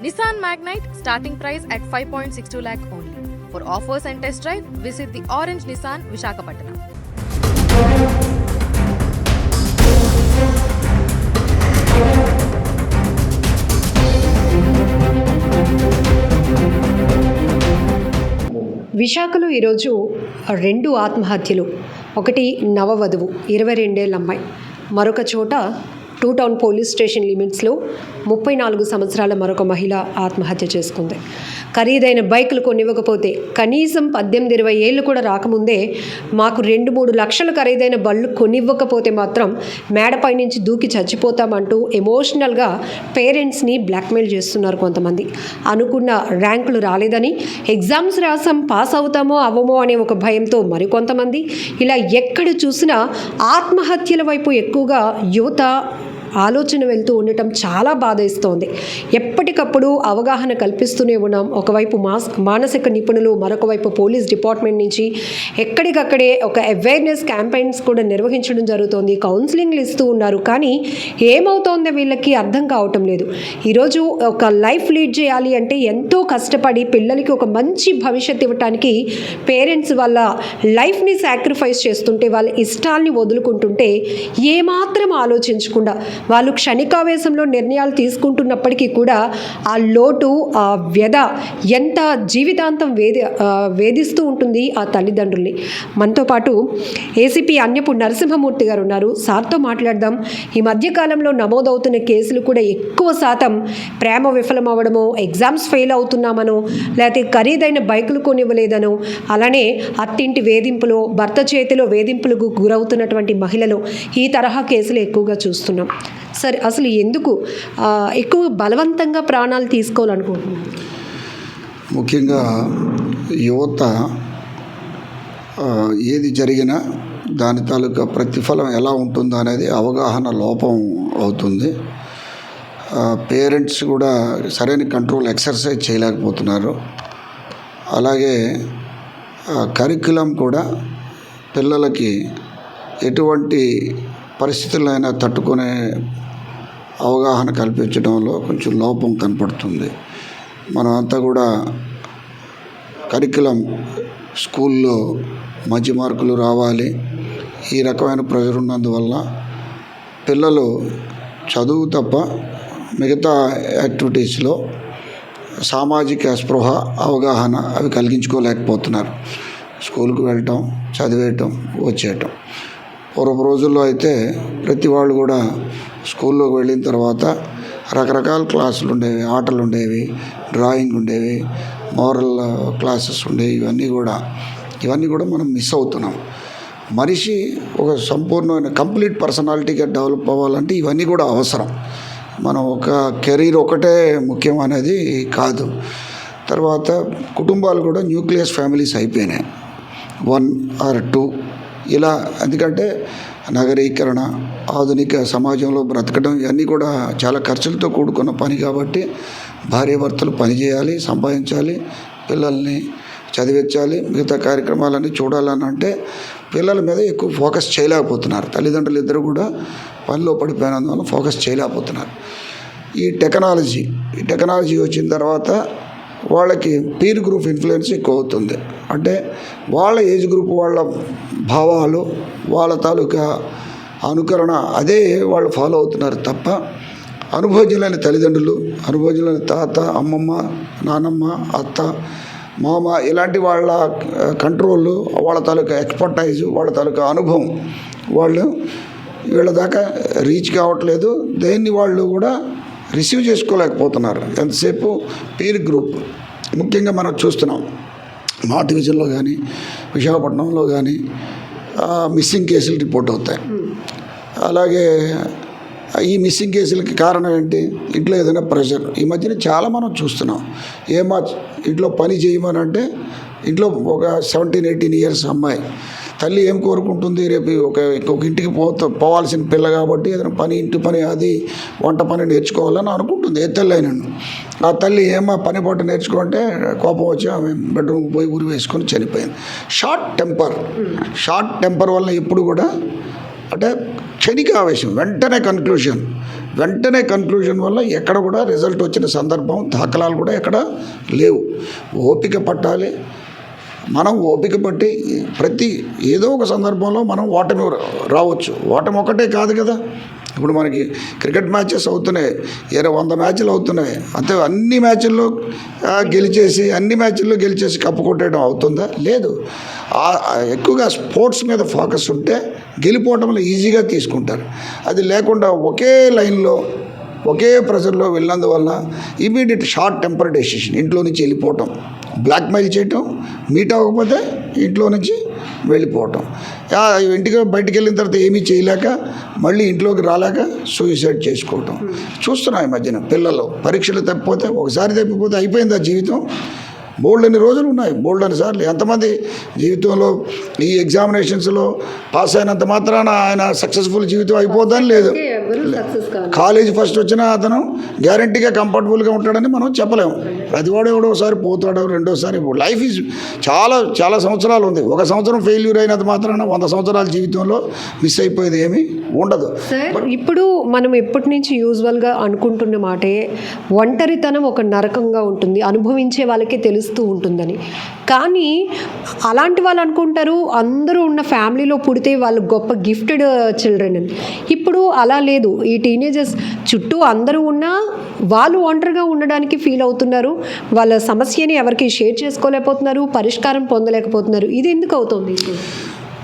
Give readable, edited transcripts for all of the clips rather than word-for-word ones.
Nissan Magnite starting price at 5.62 lakh only. For offers and test drive, visit the Orange Nissan Visakhapatnam. విశాఖలో ఈరోజు 2 ఆత్మహత్యలు. ఒకటి నవవధువు 22 ఏళ్ల అమ్మాయి, మరొక చోట 2 టౌన్ పోలీస్ స్టేషన్ లిమిట్స్లో 34 సంవత్సరాల మరొక మహిళ ఆత్మహత్య చేసుకుంది. ఖరీదైన బైకులు కొనివ్వకపోతే, కనీసం 18-20 ఏళ్ళు కూడా రాకముందే మాకు 2-3 లక్షలు ఖరీదైన బళ్ళు కొనివ్వకపోతే మాత్రం మేడపై నుంచి దూకి చచ్చిపోతామంటూ ఎమోషనల్గా పేరెంట్స్ని బ్లాక్మెయిల్ చేస్తున్నారు కొంతమంది. అనుకున్న ర్యాంకులు రాలేదని, ఎగ్జామ్స్ రాసాం పాస్ అవుతామో అవ్వమో అనే ఒక భయంతో మరికొంతమంది. ఇలా ఎక్కడ చూసినా ఆత్మహత్యల వైపు ఎక్కువగా యువత ఆలోచన వెళ్తూ ఉండటం చాలా బాధేస్తోంది. ఎప్పటికప్పుడు అవగాహన కల్పిస్తూనే ఉన్నాం. ఒకవైపు మానసిక నిపుణులు, మరొక వైపు పోలీస్ డిపార్ట్మెంట్ నుంచి ఎక్కడికక్కడే ఒక అవేర్నెస్ క్యాంపెయిన్స్ కూడా నిర్వహించడం జరుగుతోంది. కౌన్సిలింగ్లు ఇస్తూ ఉన్నారు. కానీ ఏమవుతోందో వీళ్ళకి అర్థం కావటం లేదు. ఈరోజు ఒక లైఫ్ లీడ్ చేయాలి అంటే ఎంతో కష్టపడి పిల్లలకి ఒక మంచి భవిష్యత్తు ఇవ్వటానికి పేరెంట్స్ వాళ్ళ లైఫ్ని సాక్రిఫైస్ చేస్తుంటే, వాళ్ళ ఇష్టాల్ని వదులుకుంటుంటే ఏమాత్రం ఆలోచించకుండా వాళ్ళు క్షణికావేశంలో నిర్ణయాలు తీసుకుంటున్నప్పటికీ కూడా ఆ లోటు, ఆ వ్యధ ఎంత జీవితాంతం వేధిస్తూ ఉంటుంది ఆ తల్లిదండ్రుల్ని. మనతో పాటు ఏసీపీ అన్యపు నరసింహమూర్తి గారు ఉన్నారు. సార్తో మాట్లాడదాం. ఈ మధ్యకాలంలో నమోదవుతున్న కేసులు కూడా ఎక్కువ శాతం ప్రేమ విఫలం అవ్వడమో, ఎగ్జామ్స్ ఫెయిల్ అవుతున్నామనో, లేకపోతే ఖరీదైన బైకులు కొనివ్వలేదనో, అలానే అత్తింటి వేధింపులో, భర్త చేతిలో వేధింపులకు గురవుతున్నటువంటి మహిళలు, ఈ తరహా కేసులు ఎక్కువగా చూస్తున్నాం. సరే, అసలు ఎందుకు ఎక్కువ బలవంతంగా ప్రాణాలు తీసుకోవాలనుకుంటున్నాను? ముఖ్యంగా యువత ఏది జరిగినా దాని తాలూకా ప్రతిఫలం ఎలా ఉంటుందో అనేది అవగాహన లోపం అవుతుంది. పేరెంట్స్ కూడా సరైన కంట్రోల్ ఎక్సర్సైజ్ చేయలేకపోతున్నారు. అలాగే కరిక్యులం కూడా పిల్లలకి ఎటువంటి పరిస్థితులైనా తట్టుకునే అవగాహన కల్పించడంలో కొంచెం లోపం కనపడుతుంది. మనం అంతా కూడా కరిక్యులం స్కూల్లో మంచి మార్కులు రావాలి, ఈ రకమైన ప్రెజర్ ఉన్నందువల్ల పిల్లలు చదువు తప్ప మిగతా యాక్టివిటీస్లో సామాజిక స్పృహ, అవగాహన అవి కలిగించుకోలేకపోతున్నారు. స్కూల్కి వెళ్ళటం, చదివేయటం, వచ్చేయటం. పూర్వపు రోజుల్లో అయితే ప్రతి వాళ్ళు కూడా స్కూల్లోకి వెళ్ళిన తర్వాత రకరకాల క్లాసులు ఉండేవి, ఆటలు ఉండేవి, డ్రాయింగ్ ఉండేవి, మోరల్ క్లాసెస్ ఉండేవి. ఇవన్నీ కూడా మనం మిస్ అవుతున్నాం. మనిషి ఒక సంపూర్ణమైన కంప్లీట్ పర్సనాలిటీగా డెవలప్ అవ్వాలంటే ఇవన్నీ కూడా అవసరం. మనం ఒక కెరీర్ ఒకటే ముఖ్యం అనేది కాదు. తర్వాత కుటుంబాలు కూడా న్యూక్లియస్ ఫ్యామిలీస్ అయిపోయినాయి, 1 or 2 ఇలా. ఎందుకంటే నగరీకరణ, ఆధునిక సమాజంలో బ్రతకడం ఇవన్నీ కూడా చాలా ఖర్చులతో కూడుకున్న పని కాబట్టి భార్యాభర్తలు పని చేయాలి, సంపాదించాలి, పిల్లల్ని చదివించాలి, మిగతా కార్యక్రమాలన్నీ చూడాలని అంటే పిల్లల మీద ఎక్కువ ఫోకస్ చేయలేకపోతున్నారు. తల్లిదండ్రులు ఇద్దరు కూడా పనిలో పడిపోయినందువల్ల ఫోకస్ చేయలేకపోతున్నారు. ఈ టెక్నాలజీ వచ్చిన తర్వాత వాళ్ళకి పీర్ గ్రూప్ ఇన్ఫ్లుయెన్స్ ఎక్కువ అవుతుంది. అంటే వాళ్ళ ఏజ్ గ్రూప్ వాళ్ళ భావాలు, వాళ్ళ తాలూకా అనుకరణ అదే వాళ్ళు ఫాలో అవుతున్నారు తప్ప అనుభవజ్ఞులైన తల్లిదండ్రులు, అనుభవజ్ఞులైన తాత, అమ్మమ్మ, నానమ్మ, అత్త, మామ ఇలాంటి వాళ్ళ కంట్రోల్, వాళ్ళ తాలూకా ఎక్స్పర్టైజు, వాళ్ళ తాలూకా అనుభవం వాళ్ళు వీళ్ళ దాకా రీచ్ కావట్లేదు. దేన్ని వాళ్ళు కూడా రిసీవ్ చేసుకోలేకపోతున్నారు. ఎంతసేపు పీర్ గ్రూప్. ముఖ్యంగా మనం చూస్తున్నాం మా డివిజన్లో కానీ, విశాఖపట్నంలో కానీ మిస్సింగ్ కేసులు రిపోర్ట్ అవుతాయి. అలాగే ఈ మిస్సింగ్ కేసులకి కారణం ఏంటి? ఇంట్లో ఏదైనా ప్రెషర్. ఈ మధ్యన చాలా మనం చూస్తున్నాం. ఇంట్లో పని చేయమని అంటే ఇంట్లో ఒక 17-18 ఇయర్స్ అమ్మాయి తల్లి ఏం కోరుకుంటుంది? రేపు ఒక ఇంటికి పోవాల్సిన పిల్ల కాబట్టి ఏదైనా పని, ఇంటి పని, అది వంట పని నేర్చుకోవాలని అనుకుంటుంది. ఏ తల్లి అయినా ఆ తల్లి ఏమో పని పాట నేర్చుకుంటే కోపం వచ్చి ఆమె బెడ్రూమ్కి పోయి ఉరి వేసుకొని చనిపోయింది. షార్ట్ టెంపర్ వల్ల ఎప్పుడు కూడా అంటే క్షణిక ఆవేశం, వెంటనే కన్క్లూషన్, వెంటనే కన్క్లూజన్ వల్ల ఎక్కడ కూడా రిజల్ట్ వచ్చిన సందర్భం దాఖలాలు కూడా ఎక్కడ లేవు. ఓపిక పట్టాలి. మనం ఓపిక పట్టి ప్రతి ఏదో ఒక సందర్భంలో మనం ఓటమి రావచ్చు. ఓటమి ఒకటే కాదు కదా. ఇప్పుడు మనకి క్రికెట్ మ్యాచెస్ అవుతున్నాయి, 100 మ్యాచ్లు అవుతున్నాయి. అంతే అన్ని మ్యాచ్ల్లో గెలిచేసి కప్పు కొట్టేయడం అవుతుందా? లేదు. ఎక్కువగా స్పోర్ట్స్ మీద ఫోకస్ ఉంటే గెలిపోవటంలో ఈజీగా తీసుకుంటారు. అది లేకుండా ఒకే లైన్లో ఒకే ప్రెజర్లో వెళ్ళినందువల్ల ఇమీడియట్ షార్ట్ టెంపర్ డెసిషన్, ఇంట్లో నుంచి వెళ్ళిపోవటం, బ్లాక్మెయిల్ చేయటం, మీట్ అవ్వకపోతే ఇంట్లో నుంచి వెళ్ళిపోవటం, ఇంటికి బయటికి వెళ్ళిన తర్వాత ఏమీ చేయలేక మళ్ళీ ఇంట్లోకి రాలేక సూసైడ్ చేసుకోవటం చూస్తున్నాం ఈ మధ్యన. పిల్లలు పరీక్షలు తప్పిపోతే, ఒకసారి తప్పిపోతే అయిపోయింది ఆ జీవితం. బోల్డని రోజులు ఉన్నాయి, బోల్డని సార్లు. ఎంతమంది జీవితంలో ఈ ఎగ్జామినేషన్స్లో పాస్ అయినంత మాత్రాన ఆయన సక్సెస్ఫుల్ జీవితం అయిపోద్దని లేదు. కాలేజ్ ఫస్ట్ వచ్చినా అతను గ్యారంటీగా కంఫర్టబుల్గా ఉంటాడని మనం చెప్పలేము. ప్రతివాడు ఎవడోసారి పోతాడు, రెండోసారి. లైఫ్ ఈజ్ చాలా చాలా సంవత్సరాలు ఉంది. ఒక సంవత్సరం ఫెయిల్యూర్ అయినంత మాత్రాన 100 సంవత్సరాల జీవితంలో మిస్ అయిపోయేది ఏమీ ఉండదు. సార్, ఇప్పుడు మనం ఎప్పటి నుంచి యూజువల్గా అనుకుంటున్న మాటే, ఒంటరితనం ఒక నరకంగా ఉంటుంది, అనుభవించే వాళ్ళకే తెలుస్తూ ఉంటుందని. కానీ అలాంటి వాళ్ళు అనుకుంటారు అందరూ ఉన్న ఫ్యామిలీలో పుడితే వాళ్ళు గొప్ప గిఫ్టెడ్ చిల్డ్రన్ అని. ఇప్పుడు అలా లేదు. ఈ టీనేజర్స్ చుట్టూ అందరూ ఉన్నా వాళ్ళు ఒంటరిగా ఉండడానికి ఫీల్ అవుతున్నారు. వాళ్ళ సమస్యని ఎవరికి షేర్ చేసుకోలేకపోతున్నారు, పరిష్కారం పొందలేకపోతున్నారు. ఇది ఎందుకు అవుతుంది?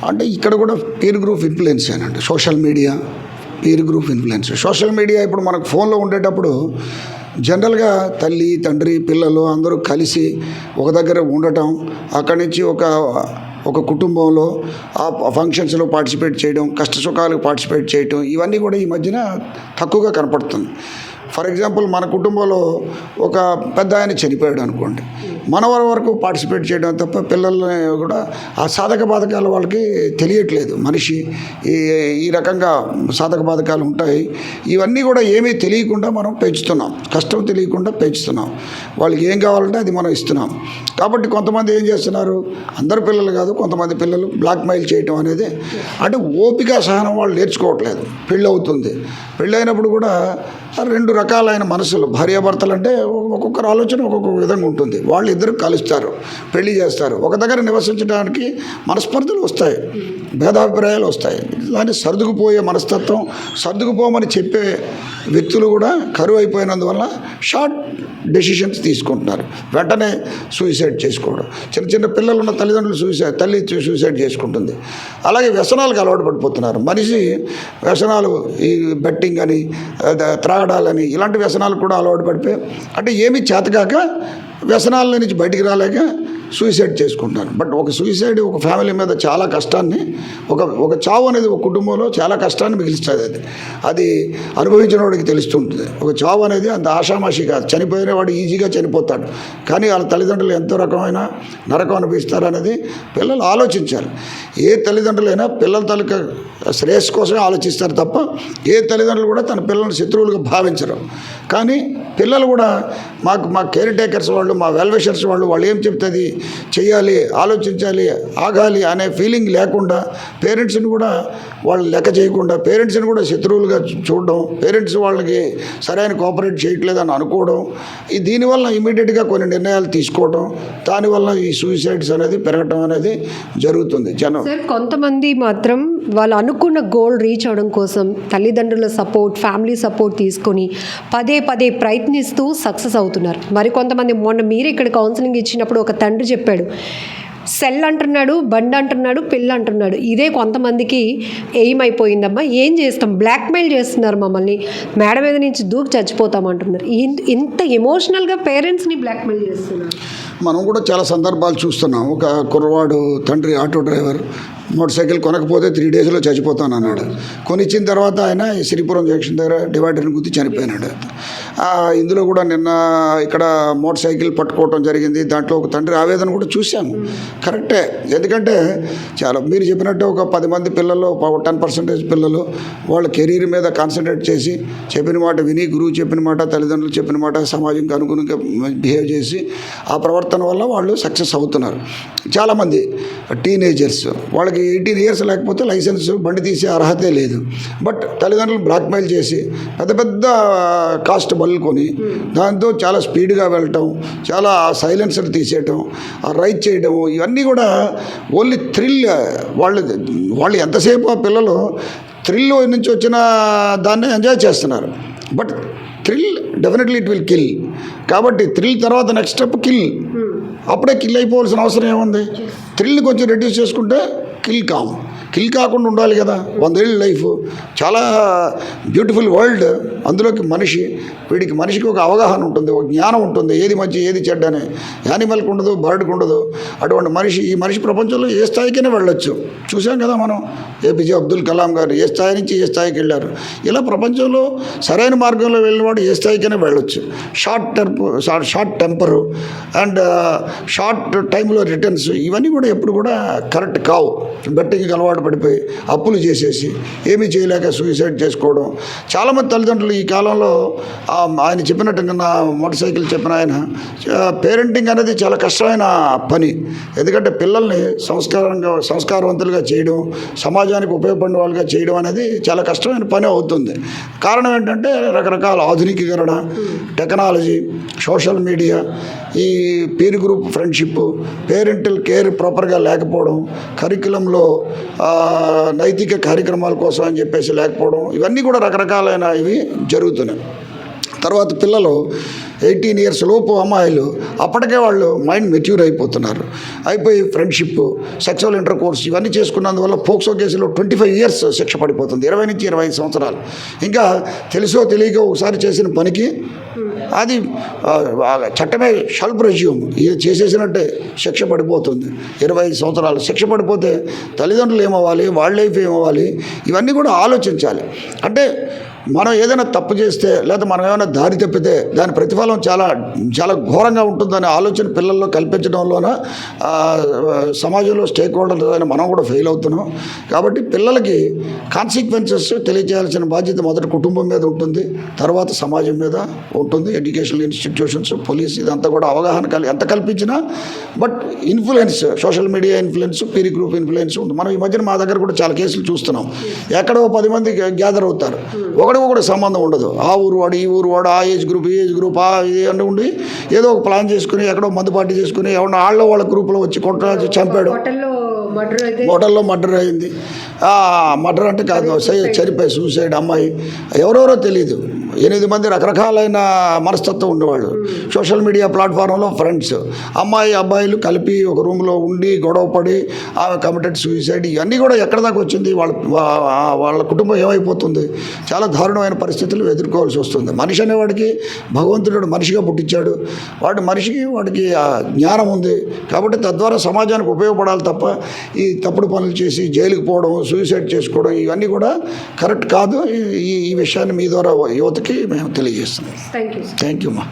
అంటే ఇక్కడ కూడా పీర్ గ్రూప్ ఇన్ఫ్లుయెన్స్ అనండి. Social media peer group influence. Social media ఇప్పుడు మనకు ఫోన్లో ఉండేటప్పుడు జనరల్గా తల్లి, తండ్రి, పిల్లలు అందరూ కలిసి ఒక దగ్గర ఉండటం, అక్కడి నుంచి ఒక కుటుంబంలో ఆ ఫంక్షన్స్లో పార్టిసిపేట్ చేయడం, కష్ట సుఖాలకు పార్టిసిపేట్ చేయడం, ఇవన్నీ కూడా ఈ మధ్యన తక్కువగా కనపడుతుంది. ఫర్ ఎగ్జాంపుల్, మన కుటుంబంలో ఒక పెద్ద ఆయన చనిపోయాడు అనుకోండి, మన వరకు పార్టిసిపేట్ చేయడం తప్ప పిల్లల్ని కూడా ఆ సాధక బాధకాలు వాళ్ళకి తెలియట్లేదు. మనిషి ఈ రకంగా సాధక బాధకాలు ఉంటాయి. ఇవన్నీ కూడా ఏమీ తెలియకుండా మనం పెంచుతున్నాం, కష్టం తెలియకుండా పెంచుతున్నాం. వాళ్ళకి ఏం కావాలంటే అది మనం ఇస్తున్నాం. కాబట్టి కొంతమంది ఏం చేస్తున్నారు, అందరు పిల్లలు కాదు, కొంతమంది పిల్లలు బ్లాక్మెయిల్ చేయటం అనేది, అంటే ఓపిక సహనం వాళ్ళు నేర్చుకోవట్లేదు. పెళ్ళి అవుతుంది, పెళ్ళి అయినప్పుడు కూడా 2 రకాలైన మనసులు, భార్యాభర్తలు అంటే ఒక్కొక్కరు ఆలోచన ఒక్కొక్క విధంగా ఉంటుంది. వాళ్ళు ఇద్దరు కలుస్తారు, పెళ్లి చేస్తారు, ఒక దగ్గర నివసించడానికి మనస్పర్ధలు వస్తాయి, భేదాభిప్రాయాలు వస్తాయి. దాన్ని సర్దుకుపోయే మనస్తత్వం, సర్దుకుపోమని చెప్పే వ్యక్తులు కూడా కరువు అయిపోయినందువల్ల షార్ట్ డెసిషన్స్ తీసుకుంటున్నారు. వెంటనే సూసైడ్ చేసుకోవడం. చిన్న పిల్లలు ఉన్న తల్లిదండ్రులు తల్లి సూసైడ్ చేసుకుంటుంది. అలాగే వ్యసనాలకు అలవాటు పడిపోతున్నారు. మనిషి వ్యసనాలు, ఈ బెట్టింగ్ అని, త్రాగడాలని, ఇలాంటి వ్యసనాలకు కూడా అలవాటు పడిపోయి, అంటే ఏమీ చేతకాక వ్యసనాల నుంచి బయటికి రాలేక సూసైడ్ చేసుకుంటున్నారు. బట్ ఒక సూసైడ్ ఒక ఫ్యామిలీ మీద చాలా కష్టాన్ని, ఒక చావు అనేది ఒక కుటుంబంలో చాలా కష్టాన్ని మిగిలిస్తుంది. అది అనుభవించిన వాడికి తెలుస్తుంటుంది. ఒక చావు అనేది అంత ఆషామాషి కాదు. చనిపోయిన వాడు ఈజీగా చనిపోతాడు, కానీ వాళ్ళ తల్లిదండ్రులు ఎంతో రకమైన నరకం అనిపిస్తారనేది పిల్లలు ఆలోచించాలి. ఏ తల్లిదండ్రులైనా పిల్లల తాలూకా శ్రేయస్సు కోసమే ఆలోచిస్తారు తప్ప ఏ తల్లిదండ్రులు కూడా తన పిల్లల్ని శత్రువులుగా భావించరు. కానీ పిల్లలు కూడా మా కేర్ టేకర్స్ వాళ్ళు, మా వెల్విషర్స్ వాళ్ళు ఏం చెప్తుంది చేయాలి, ఆలోచించాలి, ఆగాలి అనే ఫీలింగ్ లేకుండా, పేరెంట్స్ని కూడా వాళ్ళు లెక్క చేయకుండా, పేరెంట్స్ని కూడా శత్రువులుగా చూడడం, పేరెంట్స్ వాళ్ళకి సరైన కోఆపరేట్ చేయట్లేదని అనుకోవడం, దీనివల్ల ఇమీడియట్గా కొన్ని నిర్ణయాలు తీసుకోవడం, దానివల్ల ఈ సూసైడ్స్ అనేది పెరగడం అనేది జరుగుతుంది. జనం కొంతమంది మాత్రం వాళ్ళు అనుకున్న గోల్ రీచ్ అవ్వడం కోసం తల్లిదండ్రుల సపోర్ట్, ఫ్యామిలీ సపోర్ట్ తీసుకొని పదే ప్రయత్నిస్తూ సక్సెస్ అవుతున్నారు. మరి కొంతమంది, మొన్న మీరు ఇక్కడ కౌన్సిలింగ్ ఇచ్చినప్పుడు ఒక తండ్రి చెప్పాడు, సెల్ అంటున్నాడు, బండి అంటున్నాడు, పిల్ల అంటున్నాడు. ఇదే కొంతమందికి ఎయిమ్ అయిపోయిందమ్మా, ఏం చేస్తాం, బ్లాక్మెయిల్ చేస్తున్నారు మమ్మల్ని, మేడ మీద నుంచి దూకి చచ్చిపోతామంటున్నారు. ఇంత ఎమోషనల్గా పేరెంట్స్ని బ్లాక్మెయిల్ చేస్తున్నారు. మనం కూడా చాలా సందర్భాలు చూస్తున్నాం. ఒక కుర్రవాడు తండ్రి ఆటో డ్రైవర్, మోటార్ సైకిల్ కొనకపోతే 3 డేస్లో చచ్చిపోతాను అన్నాడు. కొనిచ్చిన తర్వాత ఆయన సిరిపురం జంక్షన్ దగ్గర డివైడర్ని గుర్తి చనిపోయినాడు. ఇందులో కూడా నిన్న ఇక్కడ మోటార్ సైకిల్ పట్టుకోవటం జరిగింది. దాంట్లో ఒక తండ్రి ఆవేదన కూడా చూశాము. కరెక్టే, ఎందుకంటే చాలా మీరు చెప్పినట్టు ఒక 10 మంది పిల్లలు 10% పిల్లలు వాళ్ళ కెరీర్ మీద కాన్సన్ట్రేట్ చేసి చెప్పిన మాట విని, గురువు చెప్పిన మాట, తల్లిదండ్రులు చెప్పిన మాట, సమాజంకి అనుగుణంగా బిహేవ్ చేసి ఆ ప్రవర్తన వల్ల వాళ్ళు సక్సెస్ అవుతున్నారు. చాలామంది టీనేజర్స్ వాళ్ళకి 18 ఇయర్స్ లేకపోతే లైసెన్స్ బండి తీసే అర్హతే లేదు. బట్ తల్లిదండ్రులు బ్లాక్మెయిల్ చేసి పెద్ద పెద్ద కాస్ట్ బళ్ళు కొని దాంతో చాలా స్పీడ్గా వెళ్ళటం, చాలా సైలెన్సర్ తీసేయటం, రైడ్ చేయడం, ఇవన్నీ కూడా ఓన్లీ థ్రిల్. వాళ్ళు ఎంతసేపు ఆ పిల్లలు థ్రిల్ నుంచి వచ్చిన దాన్ని ఎంజాయ్ చేస్తున్నారు. But thrill definitely it will kill. కాబట్టి థ్రిల్ తర్వాత నెక్స్ట్ స్టెప్ కిల్. అప్పుడే కిల్ అయిపోవాల్సిన అవసరం ఏముంది? థ్రిల్ని కొంచెం రెడ్యూస్ చేసుకుంటే కిల్ కాకుండా ఉండాలి కదా. 100 ఏళ్ళ లైఫ్ చాలా బ్యూటిఫుల్ వరల్డ్. అందులోకి మనిషికి ఒక అవగాహన ఉంటుంది, ఒక జ్ఞానం ఉంటుంది, ఏది మంచి ఏది చెడ్డ అని. యానిమల్కి ఉండదు, బర్డ్కి ఉండదు. అటువంటి ఈ మనిషి ప్రపంచంలో ఏ స్థాయికైనా వెళ్ళొచ్చు. చూసాం కదా మనం ఏపీజే అబ్దుల్ కలాం గారు ఏ స్థాయి నుంచి ఏ స్థాయికి వెళ్ళారు. ఇలా ప్రపంచంలో సరైన మార్గంలో వెళ్ళినవాడు ఏ స్థాయికైనా వెళ్ళొచ్చు. షార్ట్ టెంపరు అండ్ షార్ట్ టైంలో రిటర్న్స్ ఇవన్నీ కూడా ఎప్పుడు కూడా కరెక్ట్ కావు. బెట్టింగ్కి అలవాటు పడిపోయి అప్పులు చేసేసి ఏమీ చేయలేక సూసైడ్ చేసుకోవడం. చాలామంది తల్లిదండ్రులు ఈ కాలంలో ఆయన చెప్పినట్టు నా మోటార్ సైకిల్ చెప్పిన ఆయన, పేరెంటింగ్ అనేది చాలా కష్టమైన పని. ఎందుకంటే పిల్లల్ని సంస్కారవంతులుగా చేయడం, సమాజానికి ఉపయోగపడిన వాళ్ళుగా చేయడం అనేది చాలా కష్టమైన పని అవుతుంది. కారణం ఏంటంటే రకరకాల ఆధునికీకరణ, టెక్నాలజీ, సోషల్ మీడియా, ఈ peer group friendship, parental care ప్రాపర్గా లేకపోవడం, కరికులంలో నైతిక కార్యక్రమాల కోసం అని చెప్పేసి లేకపోవడం, ఇవన్నీ కూడా రకరకాలైన ఇవి జరుగుతున్నాయి. తర్వాత పిల్లలు 18 ఇయర్స్ లోపు అమ్మాయిలు అప్పటికే వాళ్ళు మైండ్ మెచ్యూర్ అయిపోయి ఫ్రెండ్షిప్, సెక్సువల్ ఇంటర్ కోర్స్ ఇవన్నీ చేసుకున్నందువల్ల పోక్సో కేసులో 25 ఇయర్స్ శిక్ష పడిపోతుంది. 20 నుంచి 25 సంవత్సరాలు. ఇంకా తెలుసో తెలియక ఒకసారి చేసిన పనికి అది చట్టమే షల్ రెజ్యూమ్, ఇది చేసేసినట్టే శిక్ష పడిపోతుంది. 25 సంవత్సరాలు శిక్ష పడిపోతే తల్లిదండ్రులు ఏమవ్వాలి, వాళ్ళ లైఫ్ ఏమవ్వాలి, ఇవన్నీ కూడా ఆలోచించాలి. అంటే మనం ఏదైనా తప్పు చేస్తే లేదా మనం ఏమైనా దారి తప్పితే దాని ప్రతిఫలం చాలా చాలా ఘోరంగా ఉంటుందనే ఆలోచన పిల్లల్లో కల్పించడంలోన సమాజంలో స్టేక్ హోల్డర్స్ అయిన మనం కూడా ఫెయిల్ అవుతున్నాం. కాబట్టి పిల్లలకి కాన్సిక్వెన్సెస్ తెలియజేయాల్సిన బాధ్యత మొదట కుటుంబం మీద ఉంటుంది, తర్వాత సమాజం మీద ఉంటుంది. ఎడ్యుకేషనల్ ఇన్స్టిట్యూషన్స్, పోలీస్, ఇదంతా కూడా అవగాహన ఎంత కల్పించినా but influence, social media influence, peer group influence ఉంది. మనం ఈ మధ్యన మా దగ్గర కూడా చాలా కేసులు చూస్తున్నాం. ఎక్కడో 10 మంది గ్యాదర్ అవుతారు, ఒకటి సంబంధం ఉండదు. ఆ ఊరు వాడు, ఈ ఊరు వాడు, ఆ ఏజ్ గ్రూప్, ఇది అంటే ఉండి ఏదో ఒక ప్లాన్ చేసుకుని ఎక్కడో మందు పార్టీ చేసుకుని ఎవరన్నా వాళ్ళ గ్రూప్లో వచ్చి కొట్ట చంపాడు. హోటల్లో మర్డర్ అయింది. మర్డర్ అంటే కాదు, చనిపోయి సూసైడ్. అమ్మాయి ఎవరెవరో తెలియదు. 8 మంది రకరకాలైన మనస్తత్వం ఉండేవాళ్ళు. సోషల్ మీడియా ప్లాట్ఫారంలో ఫ్రెండ్స్, అబ్బాయిలు కలిపి ఒక రూమ్లో ఉండి గొడవపడి ఆమె కమిటెడ్ సూసైడ్. ఇవన్నీ కూడా ఎక్కడ దాకా వచ్చింది? వాళ్ళ కుటుంబం ఏమైపోతుంది? చాలా దారుణమైన పరిస్థితులు ఎదుర్కోవాల్సి వస్తుంది. మనిషి అనేవాడికి భగవంతుడు మనిషిగా పుట్టించాడు. వాడికి జ్ఞానం ఉంది కాబట్టి తద్వారా సమాజానికి ఉపయోగపడాలి తప్ప ఈ తప్పుడు పనులు చేసి జైలుకి పోవడం, సూసైడ్ చేసుకోవడం ఇవన్నీ కూడా కరెక్ట్ కాదు. ఈ విషయాన్ని మీ ద్వారా యువతకి మేము తెలియజేస్తున్నాం. Thank you. థ్యాంక్ యూ అమ్మా.